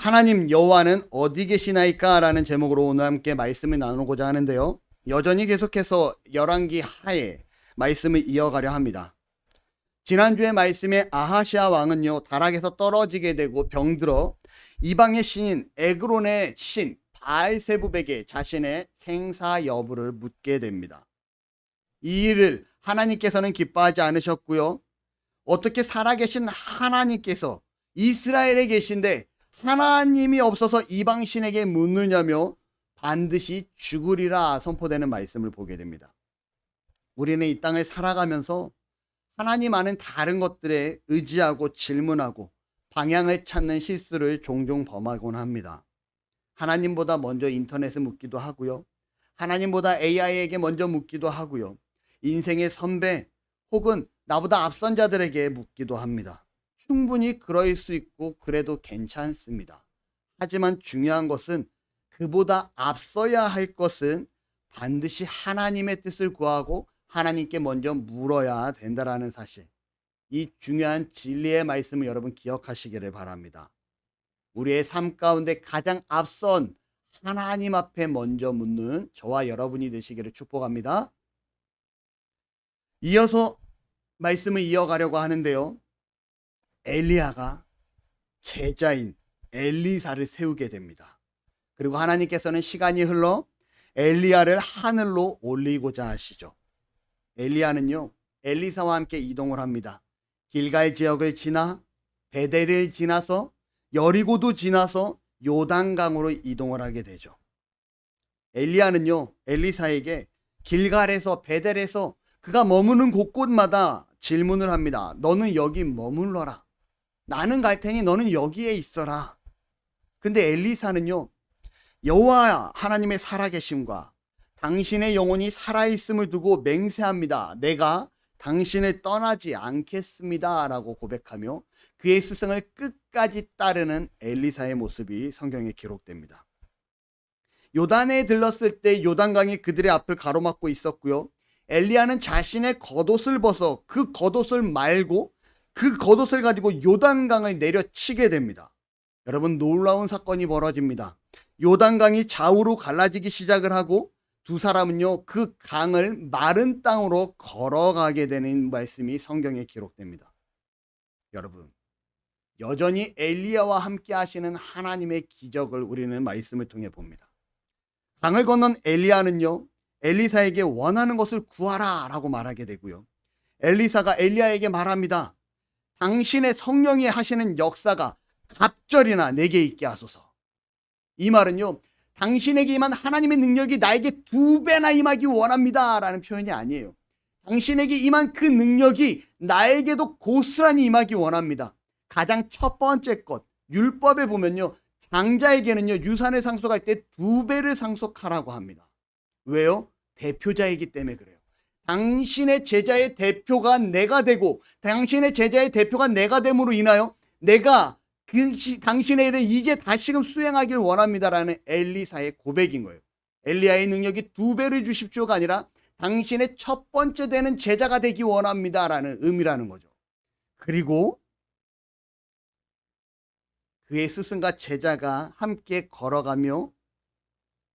하나님 여호와는 어디 계시나이까? 라는 제목으로 오늘 함께 말씀을 나누고자 하는데요. 여전히 계속해서 열왕기 하에 말씀을 이어가려 합니다. 지난주의 말씀에 아하시아 왕은요, 다락에서 떨어지게 되고 병들어 이방의 신인 에그론의 신 바알세붑에게 자신의 생사 여부를 묻게 됩니다. 이 일을 하나님께서는 기뻐하지 않으셨고요. 어떻게 살아계신 하나님께서 이스라엘에 계신데 하나님이 없어서 이방신에게 묻느냐며 반드시 죽으리라 선포되는 말씀을 보게 됩니다. 우리는 이 땅을 살아가면서 하나님과는 다른 것들에 의지하고 질문하고 방향을 찾는 실수를 종종 범하곤 합니다. 하나님보다 먼저 인터넷에 묻기도 하고요. 하나님보다 AI에게 먼저 묻기도 하고요. 인생의 선배 혹은 나보다 앞선 자들에게 묻기도 합니다. 충분히 그럴 수 있고 그래도 괜찮습니다. 하지만 중요한 것은 그보다 앞서야 할 것은 반드시 하나님의 뜻을 구하고 하나님께 먼저 물어야 된다라는 사실. 이 중요한 진리의 말씀을 여러분 기억하시기를 바랍니다. 우리의 삶 가운데 가장 앞선 하나님 앞에 먼저 묻는 저와 여러분이 되시기를 축복합니다. 이어서 말씀을 이어가려고 하는데요. 엘리야가 제자인 엘리사를 세우게 됩니다. 그리고 하나님께서는 시간이 흘러 엘리야를 하늘로 올리고자 하시죠. 엘리야는요, 엘리사와 함께 이동을 합니다. 길갈 지역을 지나 베델을 지나서 여리고도 지나서 요단강으로 이동을 하게 되죠. 엘리야는요, 엘리사에게 길갈에서 베델에서 그가 머무는 곳곳마다 질문을 합니다. 너는 여기 머물러라. 나는 갈 테니 너는 여기에 있어라. 그런데 엘리사는요, 여호와 하나님의 살아계심과 당신의 영혼이 살아있음을 두고 맹세합니다. 내가 당신을 떠나지 않겠습니다. 라고 고백하며 그의 스승을 끝까지 따르는 엘리사의 모습이 성경에 기록됩니다. 요단에 들렀을 때 요단강이 그들의 앞을 가로막고 있었고요. 엘리야는 자신의 겉옷을 벗어 그 겉옷을 말고 그 겉옷을 가지고 요단강을 내려치게 됩니다. 여러분, 놀라운 사건이 벌어집니다. 요단강이 좌우로 갈라지기 시작을 하고 두 사람은요, 그 강을 마른 땅으로 걸어가게 되는 말씀이 성경에 기록됩니다. 여러분, 여전히 엘리야와 함께 하시는 하나님의 기적을 우리는 말씀을 통해 봅니다. 강을 건넌 엘리야는요, 엘리사에게 원하는 것을 구하라 라고 말하게 되고요. 엘리사가 엘리야에게 말합니다. 당신의 성령이 하시는 역사가 갑절이나 내게 있게 하소서. 이 말은요, 당신에게 임한 하나님의 능력이 나에게 2배나 임하기 원합니다 라는 표현이 아니에요. 당신에게 임한 그 능력이 나에게도 고스란히 임하기 원합니다. 가장 첫 번째 것, 율법에 보면요, 장자에게는요, 유산을 상속할 때 2배를 상속하라고 합니다. 왜요? 대표자이기 때문에 그래요. 당신의 제자의 대표가 내가 되고 당신의 제자의 대표가 내가 됨으로 인하여 내가 당신의 일을 이제 다시금 수행하길 원합니다라는 엘리사의 고백인 거예요. 엘리야의 능력이 2배를 주십시오가 아니라 당신의 첫 번째 되는 제자가 되기 원합니다라는 의미라는 거죠. 그리고 그의 스승과 제자가 함께 걸어가며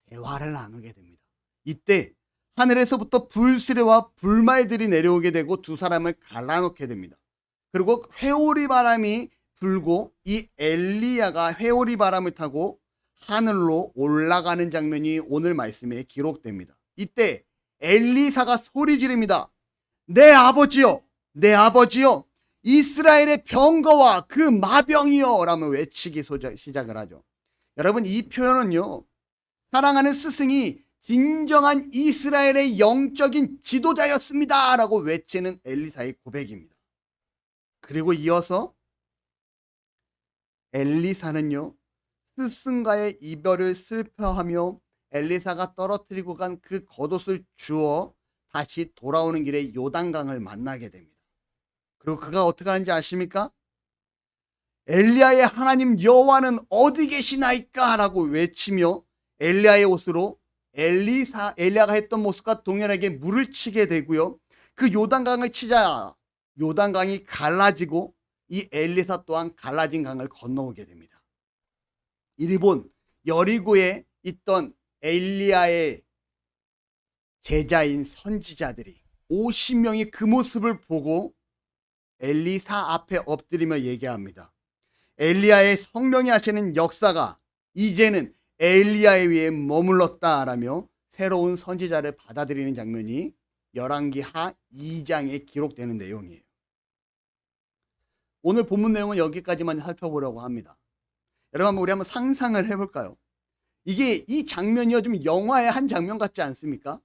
대화를 나누게 됩니다. 이때 하늘에서부터 불수레와 불말들이 내려오게 되고 두 사람을 갈라놓게 됩니다. 그리고 회오리 바람이 불고 이 엘리야가 회오리 바람을 타고 하늘로 올라가는 장면이 오늘 말씀에 기록됩니다. 이때 엘리사가 소리 지릅니다. 내 아버지여, 내 아버지여, 이스라엘의 병거와 그 마병이여 라며 외치기 시작을 하죠. 여러분, 이 표현은요, 사랑하는 스승이 진정한 이스라엘의 영적인 지도자였습니다 라고 외치는 엘리사의 고백입니다. 그리고 이어서 엘리사는요, 스승과의 이별을 슬퍼하며 엘리사가 떨어뜨리고 간 그 겉옷을 주워 다시 돌아오는 길에 요단강을 만나게 됩니다. 그리고 그가 어떻게 하는지 아십니까? 엘리야의 하나님 여호와는 어디 계시나이까 라고 외치며 엘리야의 옷으로 엘리야가 했던 모습과 동일하게 물을 치게 되고요. 그 요단강을 치자 요단강이 갈라지고 이 엘리사 또한 갈라진 강을 건너오게 됩니다. 일본 여리고에 있던 엘리야의 제자인 선지자들이 50명이 그 모습을 보고 엘리사 앞에 엎드리며 얘기합니다. 엘리야의 성령이 하시는 역사가 이제는 엘리야에 위해 머물렀다라며 새로운 선지자를 받아들이는 장면이 열왕기하 2장에 기록되는 내용이에요. 오늘 본문 내용은 여기까지만 살펴보려고 합니다. 여러분, 우리 한번 상상을 해볼까요? 이게 이 장면이요, 좀 영화의 한 장면 같지 않습니까?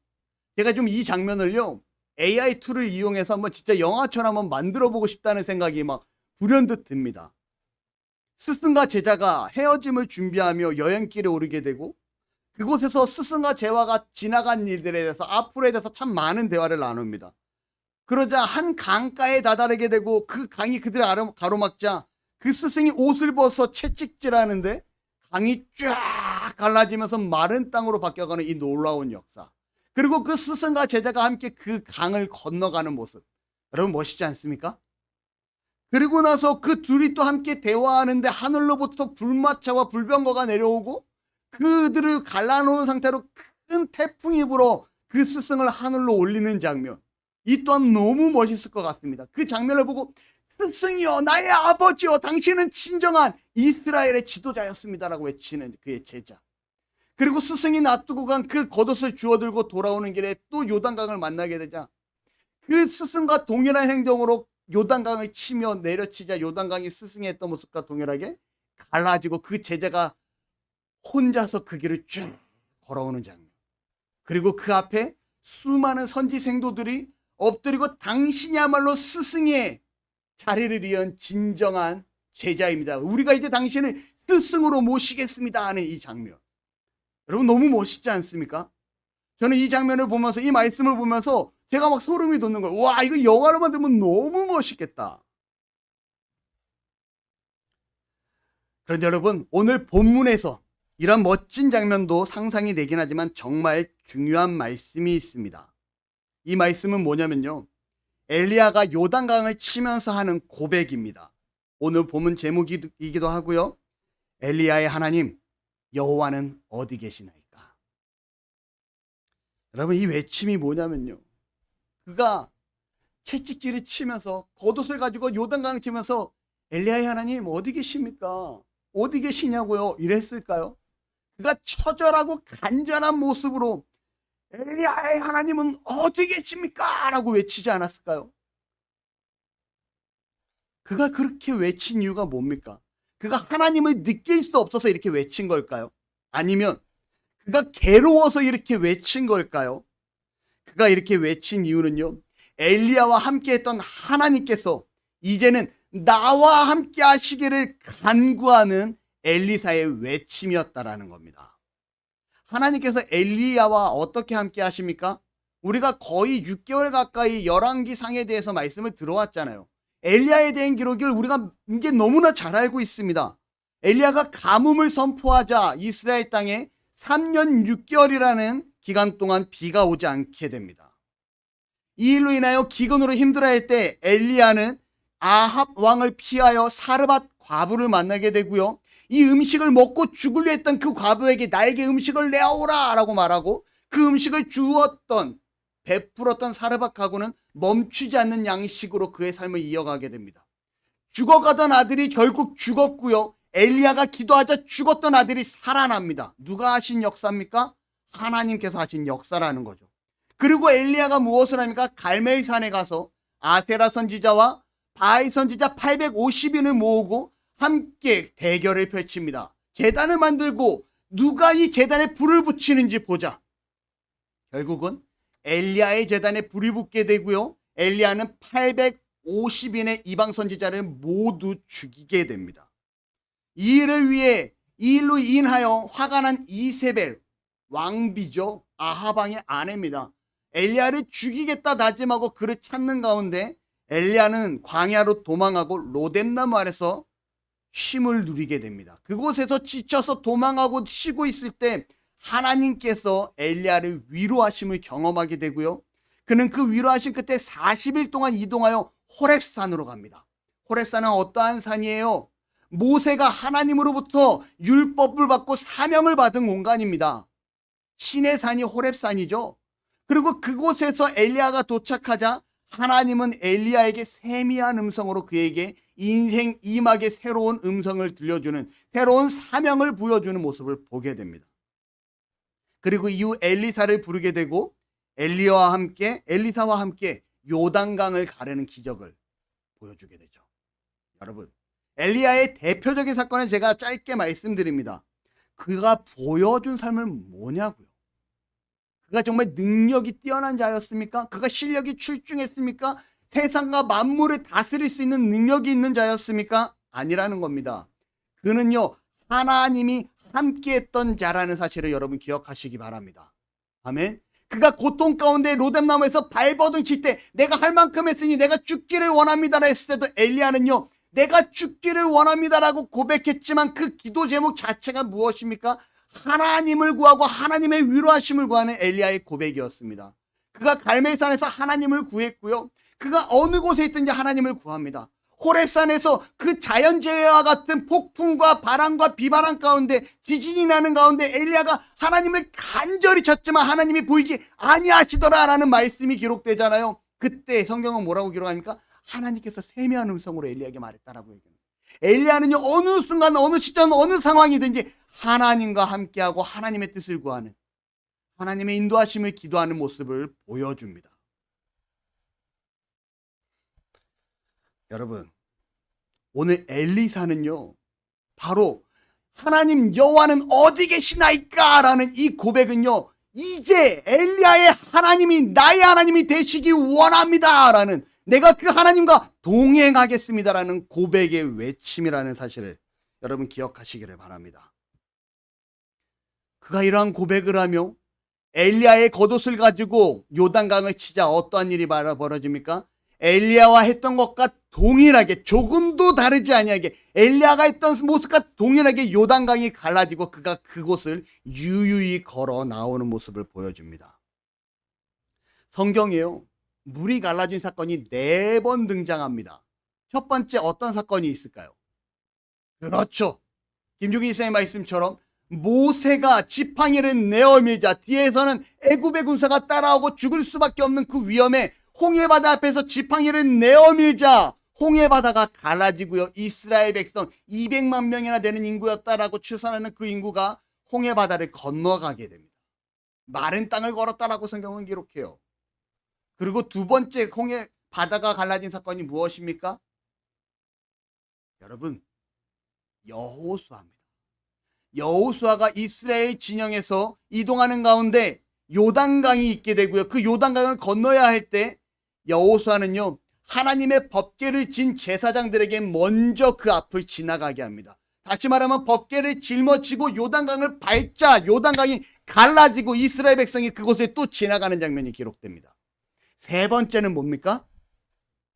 제가 좀 이 장면을요, AI 툴을 이용해서 한번 진짜 영화처럼 한번 만들어 보고 싶다는 생각이 막 불현듯 듭니다. 스승과 제자가 헤어짐을 준비하며 여행길에 오르게 되고, 그곳에서 스승과 제자가 지나간 일들에 대해서, 앞으로에 대해서 참 많은 대화를 나눕니다. 그러자 한 강가에 다다르게 되고, 그 강이 그들을 가로막자 그 스승이 옷을 벗어 채찍질하는데 강이 쫙 갈라지면서 마른 땅으로 바뀌어가는 이 놀라운 역사. 그리고 그 스승과 제자가 함께 그 강을 건너가는 모습. 여러분, 멋있지 않습니까? 그리고 나서 그 둘이 또 함께 대화하는데 하늘로부터 불마차와 불병거가 내려오고 그들을 갈라놓은 상태로 큰 태풍이 불어 그 스승을 하늘로 올리는 장면. 이 또한 너무 멋있을 것 같습니다. 그 장면을 보고 스승이여, 나의 아버지여, 당신은 진정한 이스라엘의 지도자였습니다라고 외치는 그의 제자. 그리고 스승이 놔두고 간 그 겉옷을 주워들고 돌아오는 길에 또 요단강을 만나게 되자 그 스승과 동일한 행동으로 요단강을 치며 내려치자 요단강이 스승이 했던 모습과 동일하게 갈라지고 그 제자가 혼자서 그 길을 쭉 걸어오는 장면. 그리고 그 앞에 수많은 선지 생도들이 엎드리고 당신이야말로 스승의 자리를 이은 진정한 제자입니다, 우리가 이제 당신을 스승으로 모시겠습니다 하는 이 장면. 여러분, 너무 멋있지 않습니까? 저는 이 장면을 보면서, 이 말씀을 보면서 제가 막 소름이 돋는 거예요. 와, 이거 영화로 만들면 너무 멋있겠다. 그런데 여러분, 오늘 본문에서 이런 멋진 장면도 상상이 되긴 하지만 정말 중요한 말씀이 있습니다. 이 말씀은 뭐냐면요, 엘리야가 요단강을 치면서 하는 고백입니다. 오늘 본문 제목이기도 하고요. 엘리야의 하나님 여호와는 어디 계시나이까? 여러분, 이 외침이 뭐냐면요, 그가 채찍질을 치면서 겉옷을 가지고 요단강을 치면서 엘리야의 하나님 어디 계십니까? 어디 계시냐고요? 이랬을까요? 그가 처절하고 간절한 모습으로 엘리야의 하나님은 어디 계십니까? 라고 외치지 않았을까요? 그가 그렇게 외친 이유가 뭡니까? 그가 하나님을 느낄 수 없어서 이렇게 외친 걸까요? 아니면 그가 괴로워서 이렇게 외친 걸까요? 그가 이렇게 외친 이유는요, 엘리야와 함께 했던 하나님께서 이제는 나와 함께 하시기를 간구하는 엘리사의 외침이었다라는 겁니다. 하나님께서 엘리야와 어떻게 함께 하십니까? 우리가 거의 6개월 가까이 열왕기상에 대해서 말씀을 들어왔잖아요. 엘리야에 대한 기록을 우리가 이제 너무나 잘 알고 있습니다. 엘리야가 가뭄을 선포하자 이스라엘 땅에 3년 6개월이라는 기간 동안 비가 오지 않게 됩니다. 이 일로 인하여 기근으로 힘들어할 때 엘리야는 아합 왕을 피하여 사르밧 과부를 만나게 되고요, 이 음식을 먹고 죽으려 했던 그 과부에게 나에게 음식을 내어오라 라고 말하고 그 음식을 주었던, 베풀었던 사르밧 과부는 멈추지 않는 양식으로 그의 삶을 이어가게 됩니다. 죽어가던 아들이 결국 죽었고요, 엘리야가 기도하자 죽었던 아들이 살아납니다. 누가 하신 역사입니까? 하나님께서 하신 역사라는 거죠. 그리고 엘리야가 무엇을 합니까? 갈멜산에 가서 아세라 선지자와 바알 선지자 850인을 모으고 함께 대결을 펼칩니다. 제단을 만들고 누가 이 제단에 불을 붙이는지 보자. 결국은 엘리야의 제단에 불이 붙게 되고요, 엘리야는 850인의 이방 선지자를 모두 죽이게 됩니다. 이 일로 인하여 화가 난 이세벨, 왕비죠, 아하방의 아내입니다. 엘리야를 죽이겠다 다짐하고 그를 찾는 가운데 엘리야는 광야로 도망하고 로뎀나무 아래서 쉼을 누리게 됩니다. 그곳에서 지쳐서 도망하고 쉬고 있을 때 하나님께서 엘리야를 위로하심을 경험하게 되고요, 그는 그 위로하심 끝에 40일 동안 이동하여 호렙산으로 갑니다. 호렙산은 어떠한 산이에요? 모세가 하나님으로부터 율법을 받고 사명을 받은 공간입니다. 신의 산이 호렙산이죠. 그리고 그곳에서 엘리야가 도착하자 하나님은 엘리야에게 세미한 음성으로 그에게 인생 이막의 새로운 음성을 들려주는, 새로운 사명을 부여주는 모습을 보게 됩니다. 그리고 이후 엘리사를 부르게 되고 엘리사와 함께 요단강을 가르는 기적을 보여주게 되죠. 여러분, 엘리야의 대표적인 사건은 제가 짧게 말씀드립니다. 그가 보여준 삶은 뭐냐고요? 그가 정말 능력이 뛰어난 자였습니까? 그가 실력이 출중했습니까? 세상과 만물을 다스릴 수 있는 능력이 있는 자였습니까? 아니라는 겁니다. 그는요, 하나님이 함께했던 자라는 사실을 여러분 기억하시기 바랍니다. 아멘. 그가 고통 가운데 로뎀나무에서 발버둥 칠 때 내가 할 만큼 했으니 내가 죽기를 원합니다라 했을 때도 엘리야는요, 내가 죽기를 원합니다라고 고백했지만 그 기도 제목 자체가 무엇입니까? 하나님을 구하고 하나님의 위로하심을 구하는 엘리야의 고백이었습니다. 그가 갈멜산에서 하나님을 구했고요. 그가 어느 곳에 있든지 하나님을 구합니다. 호렙산에서 그 자연재해와 같은 폭풍과 바람과 비바람 가운데, 지진이 나는 가운데 엘리야가 하나님을 간절히 쳤지만 하나님이 보이지 아니하시더라라는 말씀이 기록되잖아요. 그때 성경은 뭐라고 기록합니까? 하나님께서 세미한 음성으로 엘리야에게 말했다라고 얘기합니다. 엘리야는요, 어느 순간, 어느 시점, 어느 상황이든지 하나님과 함께하고 하나님의 뜻을 구하는, 하나님의 인도하심을 기도하는 모습을 보여줍니다. 여러분, 오늘 엘리사는요, 바로 하나님 여호와는 어디 계시나이까? 라는 이 고백은요, 이제 엘리야의 하나님이 나의 하나님이 되시기 원합니다 라는, 내가 그 하나님과 동행하겠습니다라는 고백의 외침이라는 사실을 여러분 기억하시기를 바랍니다. 그가 이러한 고백을 하며 엘리야의 겉옷을 가지고 요단강을 치자 어떠한 일이 벌어집니까? 엘리야와 했던 것과 동일하게, 조금도 다르지 아니하게, 엘리야가 했던 모습과 동일하게 요단강이 갈라지고 그가 그곳을 유유히 걸어 나오는 모습을 보여줍니다. 성경에요, 물이 갈라진 사건이 4번 등장합니다. 첫 번째 어떤 사건이 있을까요? 그렇죠. 김종인 이사의 말씀처럼 모세가 지팡이를 내어밀자 뒤에서는 애굽의 군사가 따라오고 죽을 수밖에 없는 그 위험에 홍해바다 앞에서 지팡이를 내어밀자 홍해바다가 갈라지고요. 이스라엘 백성 200만 명이나 되는 인구였다라고 추산하는 그 인구가 홍해바다를 건너가게 됩니다. 마른 땅을 걸었다라고 성경은 기록해요. 그리고 두 번째 홍해바다가 갈라진 사건이 무엇입니까? 여러분, 여호수아입니다. 여호수아가 이스라엘 진영에서 이동하는 가운데 요단강이 있게 되고요. 그 요단강을 건너야 할 때 여호수아는요, 하나님의 법궤를 진 제사장들에게 먼저 그 앞을 지나가게 합니다. 다시 말하면 법궤를 짊어지고 요단강을 밟자 요단강이 갈라지고 이스라엘 백성이 그곳에 또 지나가는 장면이 기록됩니다. 세 번째는 뭡니까?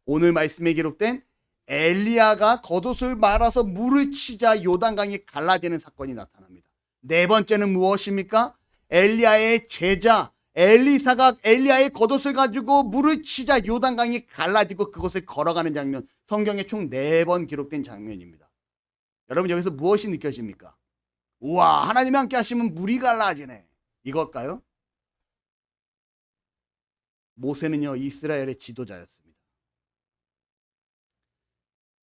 오늘 말씀에 기록된 엘리야가 겉옷을 말아서 물을 치자 요단강이 갈라지는 사건이 나타납니다. 네 번째는 무엇입니까? 엘리야의 제자 엘리사가 엘리야의 겉옷을 가지고 물을 치자 요단강이 갈라지고 그곳을 걸어가는 장면, 성경에 총 4번 기록된 장면입니다. 여러분, 여기서 무엇이 느껴집니까? 우와, 하나님이 함께 하시면 물이 갈라지네, 이걸까요? 모세는요, 이스라엘의 지도자였습니다.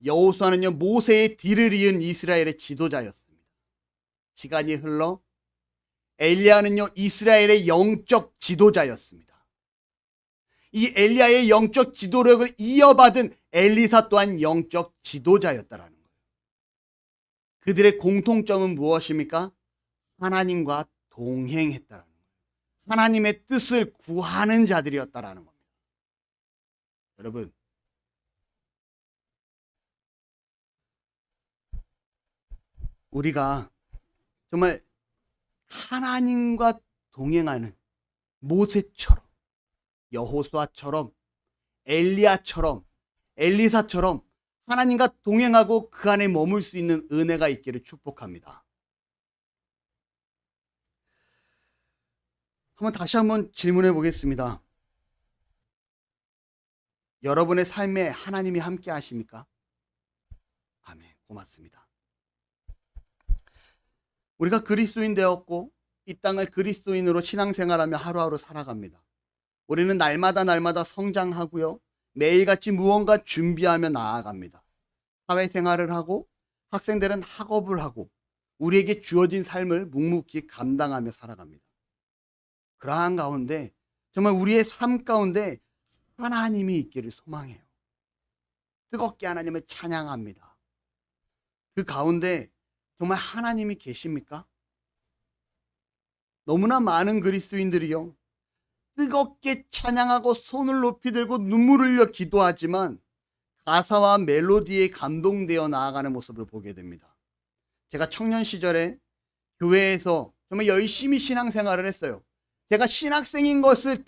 여호수아는요, 모세의 뒤를 이은 이스라엘의 지도자였습니다. 시간이 흘러 엘리야는요, 이스라엘의 영적 지도자였습니다. 이 엘리야의 영적 지도력을 이어받은 엘리사 또한 영적 지도자였다라는 거예요. 그들의 공통점은 무엇입니까? 하나님과 동행했다라는 거예요. 하나님의 뜻을 구하는 자들이었다라는 겁니다. 여러분, 우리가 정말 하나님과 동행하는 모세처럼, 여호수아처럼, 엘리야처럼, 엘리사처럼 하나님과 동행하고 그 안에 머물 수 있는 은혜가 있기를 축복합니다. 다시 한번 질문해 보겠습니다. 여러분의 삶에 하나님이 함께 하십니까? 아멘. 고맙습니다. 우리가 그리스도인 되었고 이 땅을 그리스도인으로 신앙생활하며 하루하루 살아갑니다. 우리는 날마다 성장하고요. 매일같이 무언가 준비하며 나아갑니다. 사회생활을 하고 학생들은 학업을 하고 우리에게 주어진 삶을 묵묵히 감당하며 살아갑니다. 그러한 가운데 정말 우리의 삶 가운데 하나님이 있기를 소망해요. 뜨겁게 하나님을 찬양합니다. 그 가운데 정말 하나님이 계십니까? 너무나 많은 그리스도인들이요. 뜨겁게 찬양하고 손을 높이 들고 눈물을 흘려 기도하지만 가사와 멜로디에 감동되어 나아가는 모습을 보게 됩니다. 제가 청년 시절에 교회에서 정말 열심히 신앙생활을 했어요. 제가 신학생인 것을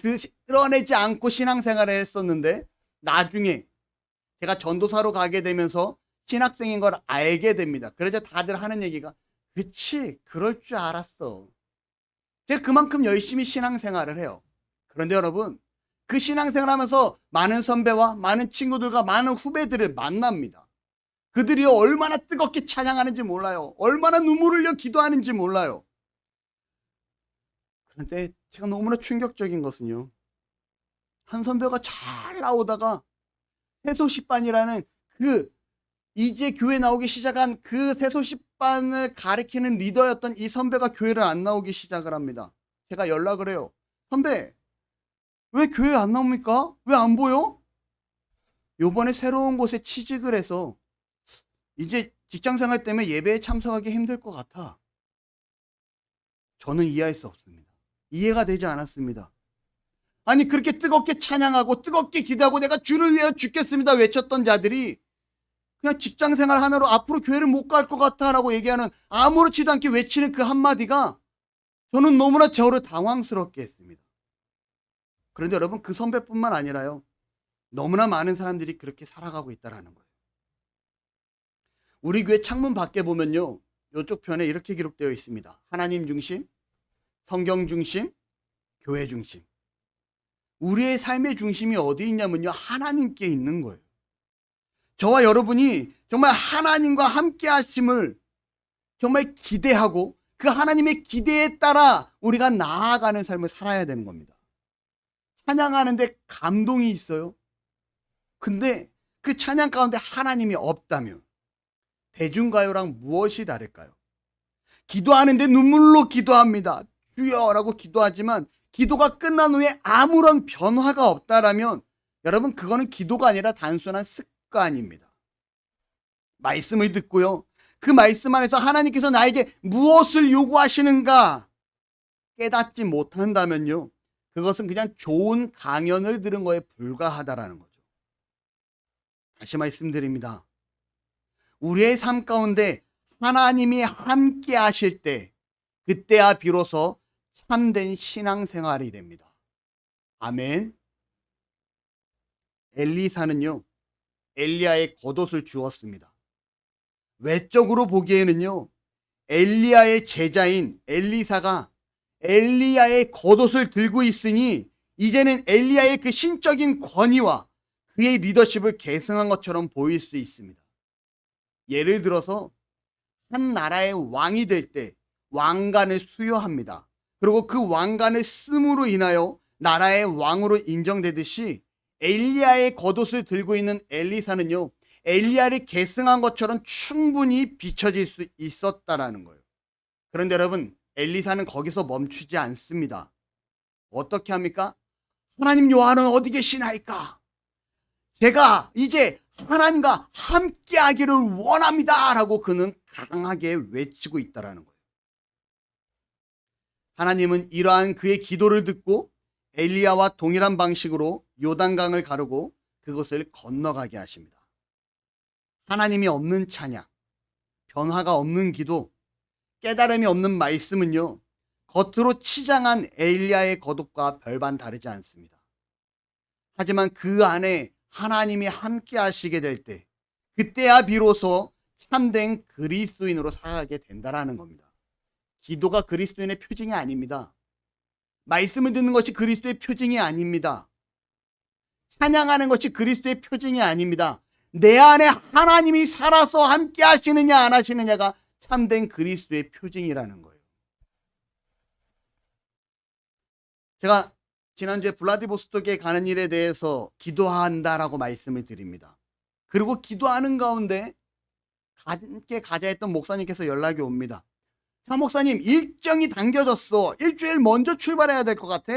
드러내지 않고 신앙생활을 했었는데 나중에 제가 전도사로 가게 되면서 신학생인 걸 알게 됩니다. 그래서 다들 하는 얘기가 그치 그럴 줄 알았어. 제가 그만큼 열심히 신앙생활을 해요. 그런데 여러분 그 신앙생활 하면서 많은 선배와 많은 친구들과 많은 후배들을 만납니다. 그들이 얼마나 뜨겁게 찬양하는지 몰라요. 얼마나 눈물을 흘려 기도하는지 몰라요. 그런데 제가 너무나 충격적인 것은요. 한 선배가 잘 나오다가 새소식반이라는 그 이제 교회 나오기 시작한 그 새소식반을 가리키는 리더였던 이 선배가 교회를 안 나오기 시작을 합니다. 제가 연락을 해요. 선배, 왜 교회 안 나옵니까? 왜 안 보여? 요번에 새로운 곳에 취직을 해서 이제 직장생활 때문에 예배에 참석하기 힘들 것 같아. 저는 이해할 수 없습니다. 이해가 되지 않았습니다. 아니 그렇게 뜨겁게 찬양하고 뜨겁게 기도하고 내가 주를 위하여 죽겠습니다 외쳤던 자들이 그냥 직장생활 하나로 앞으로 교회를 못 갈 것 같아라고 얘기하는 아무렇지도 않게 외치는 그 한마디가 저는 너무나 저를 당황스럽게 했습니다. 그런데 여러분 그 선배뿐만 아니라요. 너무나 많은 사람들이 그렇게 살아가고 있다는 거예요. 우리 교회 창문 밖에 보면요. 이쪽 편에 이렇게 기록되어 있습니다. 하나님 중심, 성경 중심, 교회 중심. 우리의 삶의 중심이 어디 있냐면요. 하나님께 있는 거예요. 저와 여러분이 정말 하나님과 함께 하심을 정말 기대하고 그 하나님의 기대에 따라 우리가 나아가는 삶을 살아야 되는 겁니다. 찬양하는데 감동이 있어요. 근데 그 찬양 가운데 하나님이 없다면 대중가요랑 무엇이 다를까요? 기도하는데 눈물로 기도합니다. 주여라고 기도하지만 기도가 끝난 후에 아무런 변화가 없다라면 여러분 그거는 기도가 아니라 단순한 습관입니다. 말씀을 듣고요. 그 말씀 안에서 하나님께서 나에게 무엇을 요구하시는가 깨닫지 못한다면요. 그것은 그냥 좋은 강연을 들은 거에 불과하다라는 거죠. 다시 말씀드립니다. 우리의 삶 가운데 하나님이 함께 하실 때 그때야 비로소 참된 신앙생활이 됩니다. 아멘. 엘리사는요. 엘리야의 겉옷을 주었습니다. 외적으로 보기에는요. 엘리야의 제자인 엘리사가 엘리야의 겉옷을 들고 있으니 이제는 엘리야의 그 신적인 권위와 그의 리더십을 계승한 것처럼 보일 수 있습니다. 예를 들어서 한 나라의 왕이 될 때 왕관을 수여합니다. 그리고 그 왕관을 쓰므로 인하여 나라의 왕으로 인정되듯이 엘리야의 겉옷을 들고 있는 엘리사는요. 엘리야를 계승한 것처럼 충분히 비춰질 수 있었다라는 거예요. 그런데 여러분 엘리사는 거기서 멈추지 않습니다. 어떻게 합니까? 하나님 여호와는 어디 계시나이까? 제가 이제 하나님과 함께 하기를 원합니다 라고 그는 강하게 외치고 있다는 거예요. 하나님은 이러한 그의 기도를 듣고 엘리야와 동일한 방식으로 요단강을 가르고 그것을 건너가게 하십니다. 하나님이 없는 찬양, 변화가 없는 기도, 깨달음이 없는 말씀은요. 겉으로 치장한 엘리야의 겉옷과 별반 다르지 않습니다. 하지만 그 안에 하나님이 함께 하시게 될 때 그때야 비로소 참된 그리스도인으로 살아가게 된다는 겁니다. 기도가 그리스도인의 표징이 아닙니다. 말씀을 듣는 것이 그리스도의 표징이 아닙니다. 찬양하는 것이 그리스도의 표징이 아닙니다. 내 안에 하나님이 살아서 함께 하시느냐 안 하시느냐가 참된 그리스도의 표징이라는 거예요. 제가 지난주에 블라디보스토크에 가는 일에 대해서 기도한다라고 말씀을 드립니다. 그리고 기도하는 가운데 함께 가자 했던 목사님께서 연락이 옵니다. 차 목사님, 일정이 당겨졌어. 일주일 먼저 출발해야 될 것 같아.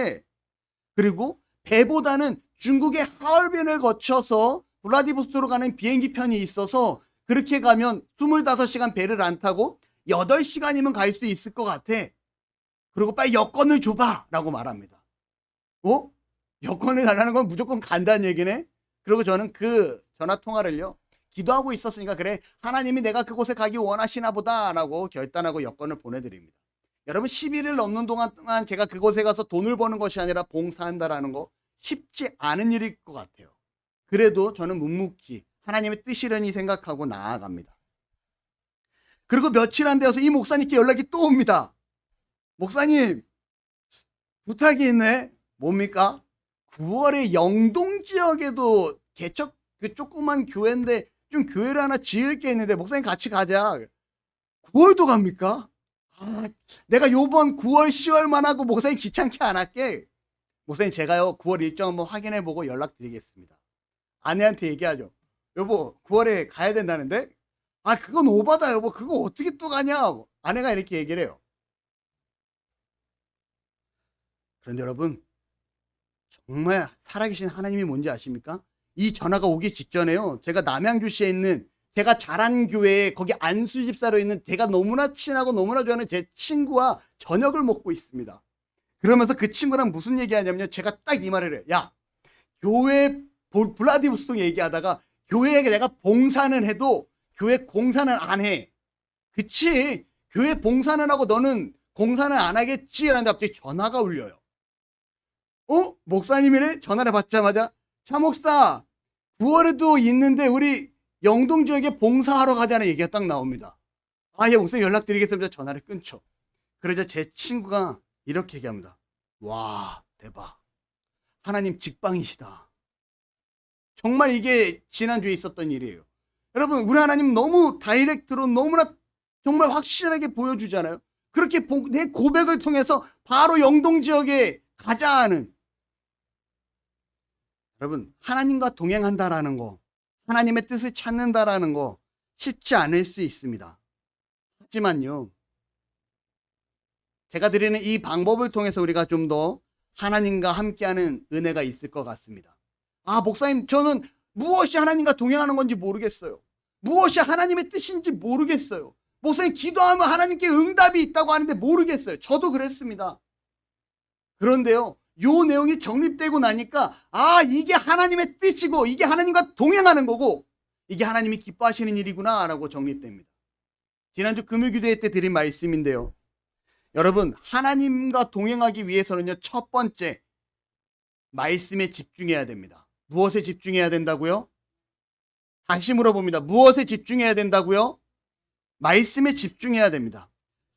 그리고 배보다는 중국의 하얼빈을 거쳐서 블라디보스토크로 가는 비행기 편이 있어서 그렇게 가면 25시간 배를 안 타고 8시간이면 갈 수 있을 것 같아. 그리고 빨리 여권을 줘봐 라고 말합니다. 여권을 달라는 건 무조건 간다는 얘기네. 그리고 저는 그 전화 통화를요, 기도하고 있었으니까 그래, 하나님이 내가 그곳에 가기 원하시나 보다 라고 결단하고 여권을 보내드립니다. 여러분, 11일 넘는 동안 제가 그곳에 가서 돈을 버는 것이 아니라 봉사한다라는 거 쉽지 않은 일일 것 같아요. 그래도 저는 묵묵히 하나님의 뜻이려니 생각하고 나아갑니다. 그리고 며칠 안 되어서 이 목사님께 연락이 또 옵니다. 목사님, 부탁이 있네. 뭡니까? 9월에 영동 지역에도 개척 그 조그만 교회인데 좀 교회를 하나 지을 게 있는데 목사님 같이 가자. 9월도 갑니까? 내가 요번 9월 10월만 하고 목사님 귀찮게 안 할게. 목사님, 제가요 9월 일정 한번 확인해 보고 연락드리겠습니다. 아내한테 얘기하죠. 여보, 9월에 가야 된다는데? 그건 오바다 여보. 그거 어떻게 또 가냐? 아내가 이렇게 얘기를 해요. 그런데 여러분, 정말 살아계신 하나님이 뭔지 아십니까? 이 전화가 오기 직전에요, 제가 남양주시에 있는 제가 자란 교회에 거기 안수 집사로 있는 제가 너무나 친하고 너무나 좋아하는 제 친구와 저녁을 먹고 있습니다. 그러면서 그 친구랑 무슨 얘기하냐면요, 제가 딱 이 말을 해요. 야, 교회 블라디보스토크 얘기하다가 교회에 내가 봉사는 해도 교회 공사는 안 해. 그치? 교회 봉사는 하고 너는 공사는 안 하겠지? 라는데 갑자기 전화가 울려요. 목사님이래? 전화를 받자마자, 차 목사, 9월에도 있는데 우리 영동 지역에 봉사하러 가자는 얘기가 딱 나옵니다. 예, 목사님 연락드리겠습니다. 전화를 끊죠. 그러자 제 친구가 이렇게 얘기합니다. 와, 대박. 하나님 직방이시다. 정말 이게 지난주에 있었던 일이에요. 여러분, 우리 하나님 너무 다이렉트로 너무나 정말 확실하게 보여주잖아요. 그렇게 내 고백을 통해서 바로 영동 지역에 가자 하는, 여러분, 하나님과 동행한다라는 거, 하나님의 뜻을 찾는다라는 거 쉽지 않을 수 있습니다. 하지만요, 제가 드리는 이 방법을 통해서 우리가 좀 더 하나님과 함께하는 은혜가 있을 것 같습니다. 목사님, 저는 무엇이 하나님과 동행하는 건지 모르겠어요. 무엇이 하나님의 뜻인지 모르겠어요. 목사님, 기도하면 하나님께 응답이 있다고 하는데 모르겠어요. 저도 그랬습니다. 그런데요, 요 내용이 정립되고 나니까 이게 하나님의 뜻이고 이게 하나님과 동행하는 거고 이게 하나님이 기뻐하시는 일이구나 라고 정립됩니다. 지난주 금요기도회 때 드린 말씀인데요, 여러분, 하나님과 동행하기 위해서는요, 첫 번째, 말씀에 집중해야 됩니다. 무엇에 집중해야 된다고요? 다시 물어봅니다. 무엇에 집중해야 된다고요? 말씀에 집중해야 됩니다.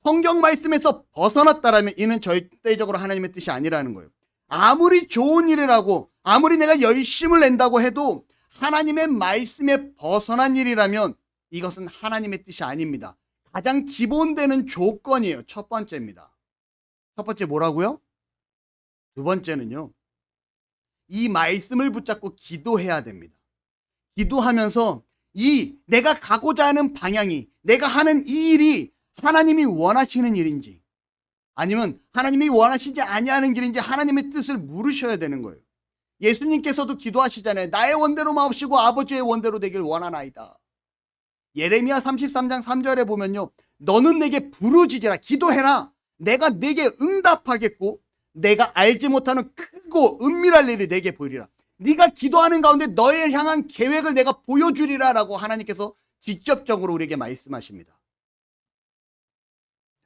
성경 말씀에서 벗어났다라면 이는 절대적으로 하나님의 뜻이 아니라는 거예요. 아무리 좋은 일을 하고 아무리 내가 열심을 낸다고 해도 하나님의 말씀에 벗어난 일이라면 이것은 하나님의 뜻이 아닙니다. 가장 기본되는 조건이에요. 첫 번째입니다. 첫 번째 뭐라고요? 두 번째는요, 이 말씀을 붙잡고 기도해야 됩니다. 기도하면서 내가 가고자 하는 방향이, 내가 하는 이 일이 하나님이 원하시는 일인지 아니면 하나님이 원하시지 아니하는 길인지 하나님의 뜻을 물으셔야 되는 거예요. 예수님께서도 기도하시잖아요. 나의 원대로 마옵시고 아버지의 원대로 되길 원하나이다. 예레미야 33장 3절에 보면요, 너는 내게 부르짖으라, 기도해라. 내가 내게 응답하겠고 내가 알지 못하는 크고 은밀한 일을 내게 보이리라. 네가 기도하는 가운데 너에 향한 계획을 내가 보여주리라 라고 하나님께서 직접적으로 우리에게 말씀하십니다.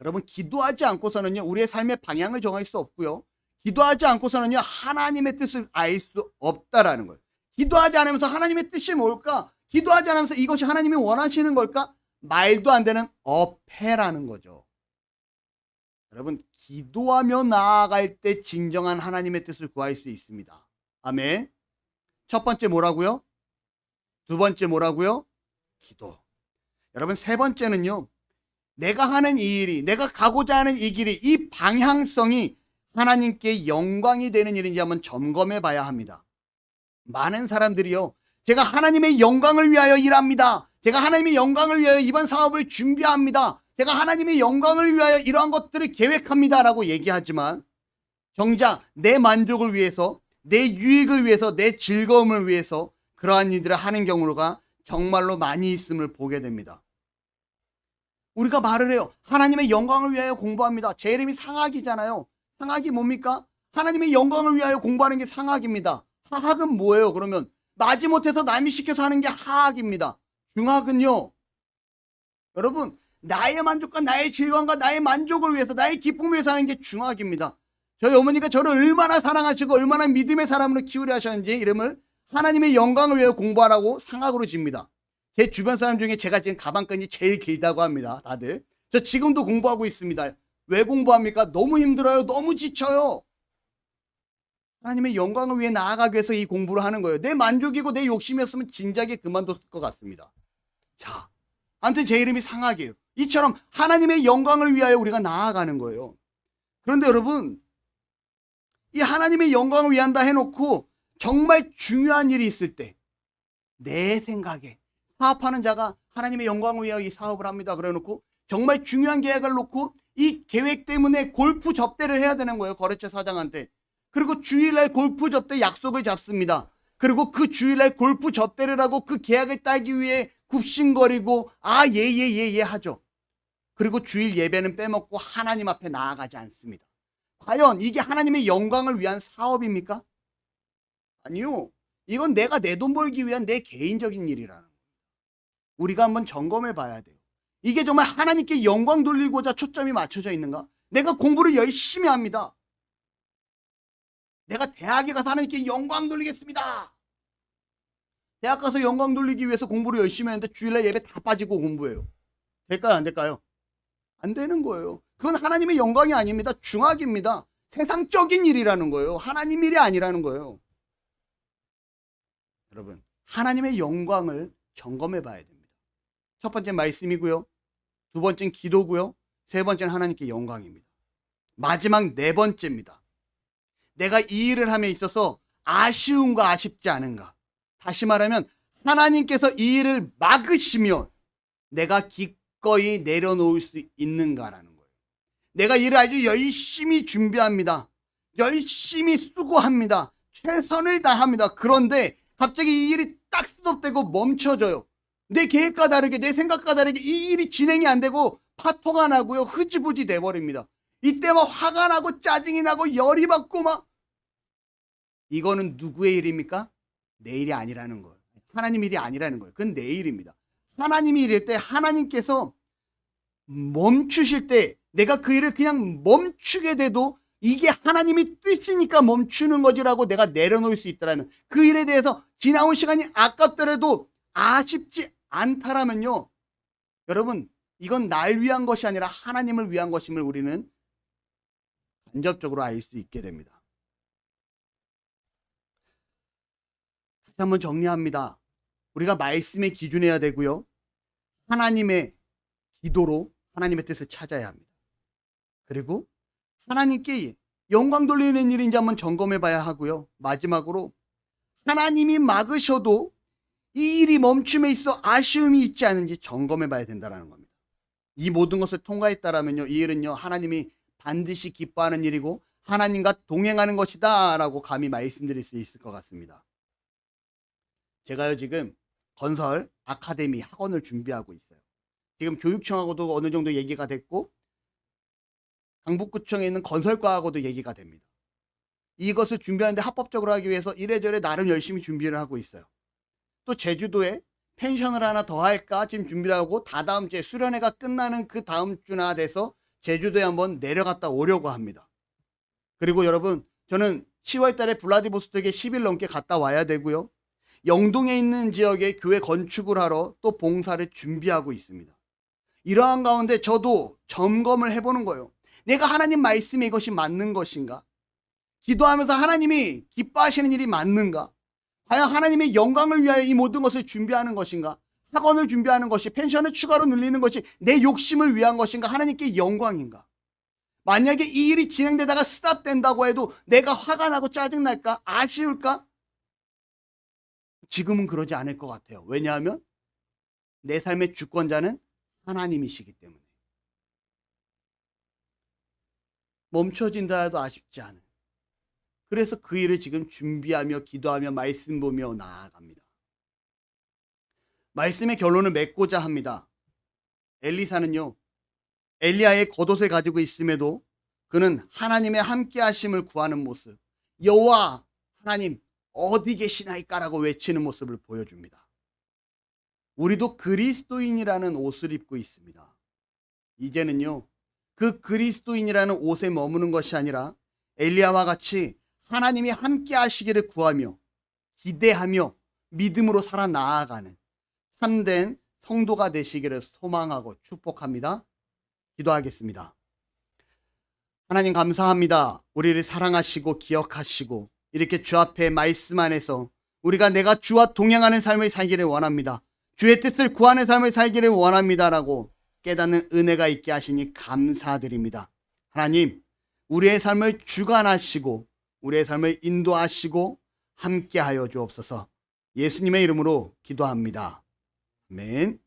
여러분, 기도하지 않고서는요, 우리의 삶의 방향을 정할 수 없고요, 기도하지 않고서는요, 하나님의 뜻을 알 수 없다라는 거예요. 기도하지 않으면서 하나님의 뜻이 뭘까? 기도하지 않으면서 이것이 하나님이 원하시는 걸까? 말도 안 되는 어폐라는 거죠. 여러분, 기도하며 나아갈 때 진정한 하나님의 뜻을 구할 수 있습니다. 아멘. 첫 번째 뭐라고요? 두 번째 뭐라고요? 기도. 여러분, 세 번째는요, 내가 하는 이 일이, 내가 가고자 하는 이 길이, 이 방향성이 하나님께 영광이 되는 일인지 한번 점검해 봐야 합니다. 많은 사람들이요, 제가 하나님의 영광을 위하여 일합니다. 제가 하나님의 영광을 위하여 이번 사업을 준비합니다. 제가 하나님의 영광을 위하여 이러한 것들을 계획합니다 라고 얘기하지만 정작 내 만족을 위해서, 내 유익을 위해서, 내 즐거움을 위해서 그러한 일들을 하는 경우가 정말로 많이 있음을 보게 됩니다. 우리가 말을 해요. 하나님의 영광을 위하여 공부합니다. 제 이름이 상학이잖아요. 상학이 뭡니까? 하나님의 영광을 위하여 공부하는 게 상학입니다. 하학은 뭐예요? 그러면 마지못해서 남이 시켜서 하는 게 하학입니다. 중학은요, 여러분, 나의 만족과 나의 즐거움과 나의 만족을 위해서, 나의 기쁨을 위해서 하는 게 중학입니다. 저희 어머니가 저를 얼마나 사랑하시고 얼마나 믿음의 사람으로 키우려 하셨는지 이름을 하나님의 영광을 위해 공부하라고 상학으로 집니다. 제 주변 사람 중에 제가 지금 가방끈이 제일 길다고 합니다. 다들. 저 지금도 공부하고 있습니다. 왜 공부합니까? 너무 힘들어요. 너무 지쳐요. 하나님의 영광을 위해 나아가기 위해서 이 공부를 하는 거예요. 내 만족이고 내 욕심이었으면 진작에 그만뒀을 것 같습니다. 자, 아무튼 제 이름이 상학이에요. 이처럼 하나님의 영광을 위하여 우리가 나아가는 거예요. 그런데 여러분, 이 하나님의 영광을 위한다 해놓고 정말 중요한 일이 있을 때 내 생각에 사업하는 자가 하나님의 영광을 위하여 이 사업을 합니다. 그래놓고 정말 중요한 계획을 놓고 이 계획 때문에 골프 접대를 해야 되는 거예요. 거래처 사장한테. 그리고 주일날 골프 접대 약속을 잡습니다. 그리고 그 주일날 골프 접대를 하고 그 계약을 따기 위해 굽신거리고 예 하죠. 그리고 주일 예배는 빼먹고 하나님 앞에 나아가지 않습니다. 과연 이게 하나님의 영광을 위한 사업입니까? 아니요. 이건 내가 내 돈 벌기 위한 내 개인적인 일이라는 거예요. 우리가 한번 점검해 봐야 돼요. 이게 정말 하나님께 영광 돌리고자 초점이 맞춰져 있는가? 내가 공부를 열심히 합니다. 내가 대학에 가서 하나님께 영광 돌리겠습니다. 대학 가서 영광 돌리기 위해서 공부를 열심히 하는데 주일날 예배 다 빠지고 공부해요. 될까요? 안 될까요? 안 되는 거예요. 그건 하나님의 영광이 아닙니다. 중학입니다. 세상적인 일이라는 거예요. 하나님 일이 아니라는 거예요. 여러분, 하나님의 영광을 점검해 봐야 됩니다. 첫 번째 말씀이고요. 두 번째는 기도고요. 세 번째는 하나님께 영광입니다. 마지막 네 번째입니다. 내가 이 일을 함에 있어서 아쉬움과 아쉽지 않은가? 다시 말하면 하나님께서 이 일을 막으시면 내가 기꺼이 내려놓을 수 있는가라는 거예요. 내가 일을 아주 열심히 준비합니다. 열심히 수고합니다. 최선을 다합니다. 그런데 갑자기 이 일이 딱 스톱되고 멈춰져요. 내 계획과 다르게, 내 생각과 다르게 이 일이 진행이 안 되고 파토가 나고요. 흐지부지 돼버립니다. 이때 막 화가 나고 짜증이 나고 열이 받고 막, 이거는 누구의 일입니까? 내 일이 아니라는 거예요. 하나님 일이 아니라는 거예요. 그건 내 일입니다. 하나님이 일일 때 하나님께서 멈추실 때 내가 그 일을 그냥 멈추게 돼도 이게 하나님이 뜻이니까 멈추는 거지라고 내가 내려놓을 수 있다라면, 그 일에 대해서 지나온 시간이 아깝더라도 아쉽지 않다라면요, 여러분, 이건 날 위한 것이 아니라 하나님을 위한 것임을 우리는 간접적으로 알 수 있게 됩니다. 다시 한번 정리합니다. 우리가 말씀에 기준해야 되고요, 하나님의 기도로 하나님의 뜻을 찾아야 합니다. 그리고 하나님께 영광 돌리는 일인지 한번 점검해 봐야 하고요, 마지막으로 하나님이 막으셔도 이 일이 멈춤에 있어 아쉬움이 있지 않은지 점검해 봐야 된다는 겁니다. 이 모든 것을 통과했다라면요, 이 일은요, 하나님이 반드시 기뻐하는 일이고 하나님과 동행하는 것이다 라고 감히 말씀드릴 수 있을 것 같습니다. 제가요, 지금 건설 아카데미 학원을 준비하고 있어요. 지금 교육청하고도 어느 정도 얘기가 됐고 강북구청에 있는 건설과하고도 얘기가 됩니다. 이것을 준비하는데 합법적으로 하기 위해서 이래저래 나름 열심히 준비를 하고 있어요. 또 제주도에 펜션을 하나 더 할까 지금 준비를 하고, 다다음 주에 수련회가 끝나는 그 다음 주나 돼서 제주도에 한번 내려갔다 오려고 합니다. 그리고 여러분, 저는 10월 달에 블라디보스톡에 10일 넘게 갔다 와야 되고요, 영동에 있는 지역에 교회 건축을 하러 또 봉사를 준비하고 있습니다. 이러한 가운데 저도 점검을 해보는 거예요. 내가 하나님 말씀에 이것이 맞는 것인가? 기도하면서 하나님이 기뻐하시는 일이 맞는가? 과연 하나님의 영광을 위하여 이 모든 것을 준비하는 것인가? 학원을 준비하는 것이, 펜션을 추가로 늘리는 것이 내 욕심을 위한 것인가? 하나님께 영광인가? 만약에 이 일이 진행되다가 스탑된다고 해도 내가 화가 나고 짜증날까? 아쉬울까? 지금은 그러지 않을 것 같아요. 왜냐하면 내 삶의 주권자는 하나님이시기 때문에. 멈춰진다 해도 아쉽지 않은. 그래서 그 일을 지금 준비하며 기도하며 말씀 보며 나아갑니다. 말씀의 결론을 맺고자 합니다. 엘리사는요, 엘리야의 겉옷을 가지고 있음에도 그는 하나님의 함께 하심을 구하는 모습, 여호와 하나님 어디 계시나이까라고 외치는 모습을 보여줍니다. 우리도 그리스도인이라는 옷을 입고 있습니다. 이제는요, 그 그리스도인이라는 옷에 머무는 것이 아니라 엘리야와 같이 하나님이 함께 하시기를 구하며 기대하며 믿음으로 살아 나아가는 참된 성도가 되시기를 소망하고 축복합니다. 기도하겠습니다. 하나님 감사합니다. 우리를 사랑하시고 기억하시고 이렇게 주 앞에 말씀 안에서 우리가 내가 주와 동행하는 삶을 살기를 원합니다. 주의 뜻을 구하는 삶을 살기를 원합니다라고 깨닫는 은혜가 있게 하시니 감사드립니다. 하나님, 우리의 삶을 주관하시고 우리의 삶을 인도하시고 함께하여 주옵소서. 예수님의 이름으로 기도합니다. 아멘.